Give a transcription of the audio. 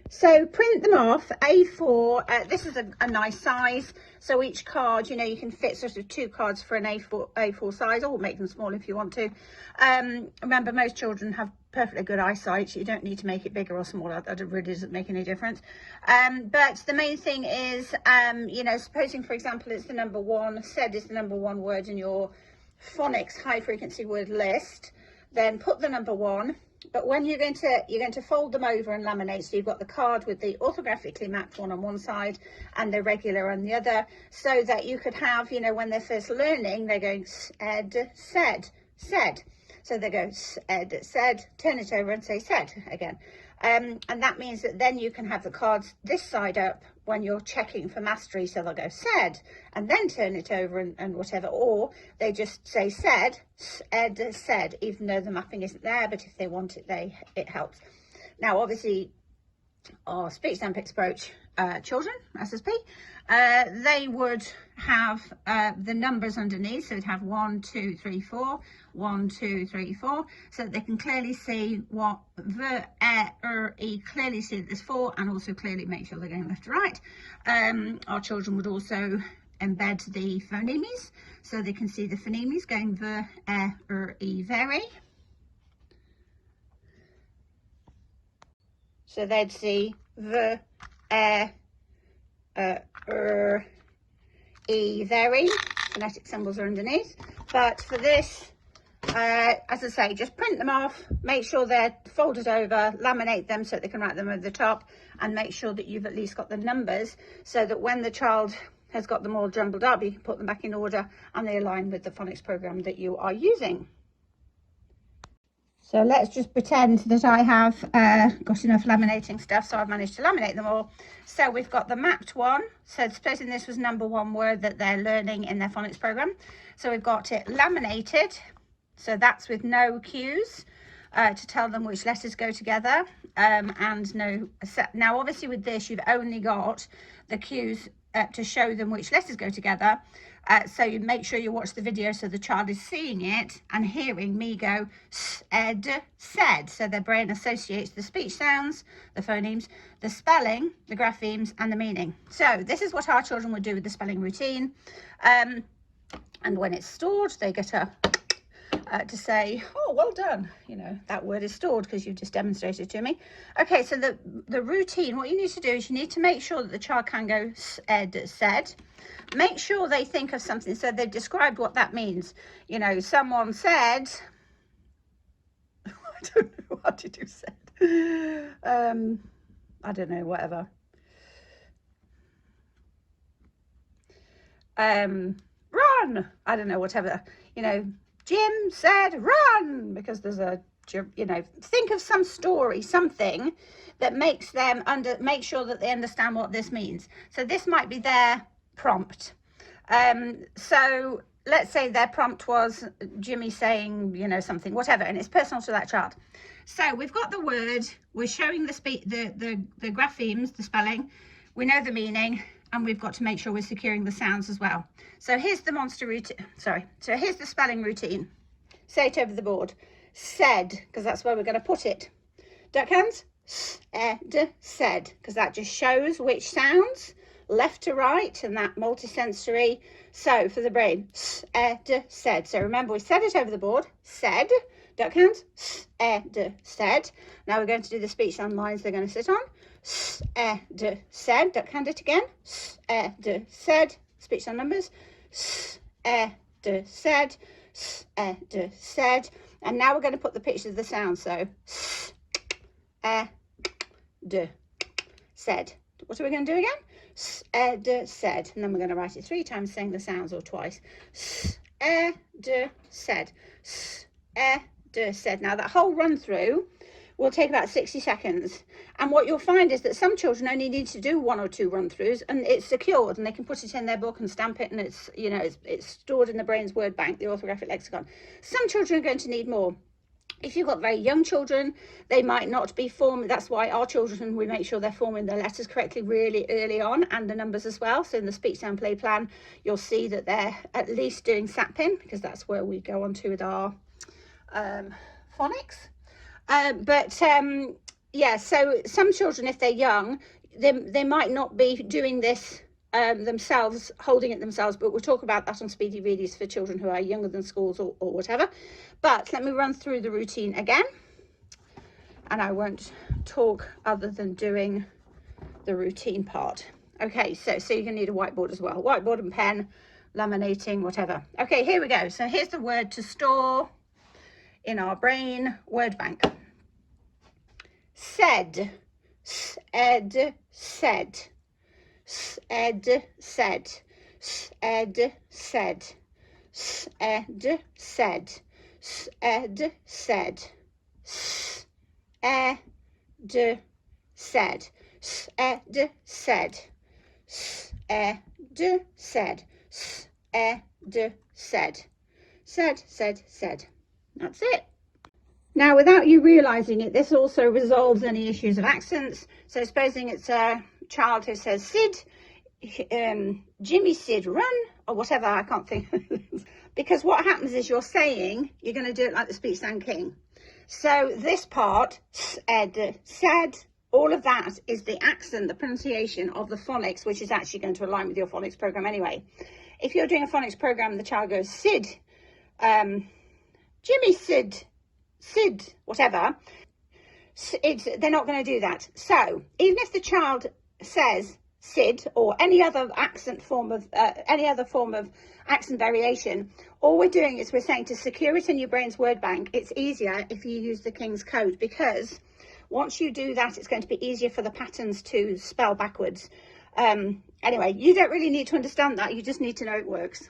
So print them off A4. This is a nice size. So each card, you know, you can fit sort of 2 cards for an A4 size, or make them small if you want to. Remember, most children have perfectly good eyesight. So you don't need to make it bigger or smaller. That really doesn't make any difference. But the main thing is, you know, supposing, for example, it's the number 1, said is the number 1 word in your phonics high frequency word list, then put the number 1. But when you're going to fold them over and laminate, so you've got the card with the orthographically mapped one on one side and the regular on the other, so that you could have, you know, when they're first learning, they're going said, said. So they go said, turn it over and say said again. And that means that then you can have the cards this side up when you're checking for mastery. So they'll go said and then turn it over and whatever, or they just say said, said, even though the mapping isn't there. But if they want it, it helps. Now, obviously, our speech sound pics approach children, SSP, they would have the numbers underneath, so it'd have 1 2 3 4, 1 2 3 4, so that they can clearly see what the e, clearly see that there's 4, and also clearly make sure they're going left to right. Our children would also embed the phonemes, so they can see the phonemes going the e, very. So they'd see the e, very. Phonetic symbols are underneath. But for this, as I say, just print them off, make sure they're folded over, laminate them so they can write them over the top, and make sure that you've at least got the numbers, so that when the child has got them all jumbled up, you can put them back in order and they align with the phonics program that you are using. So let's just pretend that I have got enough laminating stuff, so I've managed to laminate them all. So we've got the mapped one. So supposing this was number 1 word that they're learning in their phonics program. So we've got it laminated. So that's with no cues to tell them which letters go together. And no, now obviously with this, you've only got the cues to show them which letters go together. So you make sure you watch the video so the child is seeing it and hearing me go said. So their brain associates the speech sounds, the phonemes, the spelling, the graphemes, and the meaning. So this is what our children would do with the spelling routine. And when it's stored, they get to say, oh, well done, you know, that word is stored because you've just demonstrated to me. Okay, so the routine, what you need to do is you need to make sure that the child can go said. Make sure they think of something, so they've described what that means. You know, someone said, I don't know, what did you say? I don't know, whatever. Run, I don't know, whatever, you know. Jim said run, because there's a, you know, think of some story, something that makes them make sure that they understand what this means. So this might be their prompt. So let's say their prompt was Jimmy saying, you know, something, whatever, and it's personal to that child. So we've got the word, we're showing the graphemes, the spelling, we know the meaning, and we've got to make sure we're securing the sounds as well. So here's the monster routine, so here's the spelling routine. Say it over the board. Said, because that's where we're going to put it. Duck hands. Said, because that just shows which sounds, left to right, and that multisensory. So for the brain, said. So remember, we said it over the board. Said. Duck hands. Said. Now we're going to do the speech sound lines they're going to sit on. Said. Duck hand it again. Said. Speech sound numbers. Said. Said. And now we're going to put the pictures of the sound. So said. What are we going to do again? Said. And then we're going to write it 3 times, saying the sounds, or twice. Said. Said. Now that whole run through will take about 60 seconds. And what you'll find is that some children only need to do 1 or 2 run throughs, and it's secured, and they can put it in their book and stamp it, and it's, you know, it's stored in the brain's word bank, the orthographic lexicon. Some children are going to need more. If you've got very young children, they might not be forming. That's why our children, we make sure they're forming their letters correctly really early on, and the numbers as well. So in the speech sound play plan, you'll see that they're at least doing SATPIN, because that's where we go on to with our phonics. yeah, so some children, if they're young, they might not be doing this themselves, holding it themselves, but we'll talk about that on Speedy Readies for children who are younger than schools or whatever. But let me run through the routine again, and I won't talk other than doing the routine part. Okay, so you're gonna need a whiteboard as well, whiteboard and pen, laminating, whatever. Okay, here we go. So here's the word to store in our brain word bank. Said, said, said, said, said, said, said, said, said, said, said, said, said, said, said, said. That's it. Now, without you realizing it, this also resolves any issues of accents. So supposing it's a child who says Sid, Jimmy Sid run, or whatever, I can't think. Because what happens is you're saying, you're going to do it like the Speech Sound King. So this part, said, all of that is the accent, the pronunciation of the phonics, which is actually going to align with your phonics program anyway. If you're doing a phonics program and the child goes Sid, Jimmy Sid, whatever, they're not going to do that. So even if the child says Sid or any other form of accent variation, all we're doing is we're saying to secure it in your brain's word bank. It's easier if you use the King's Code, because once you do that, it's going to be easier for the patterns to spell backwards. Anyway, you don't really need to understand that. You just need to know it works.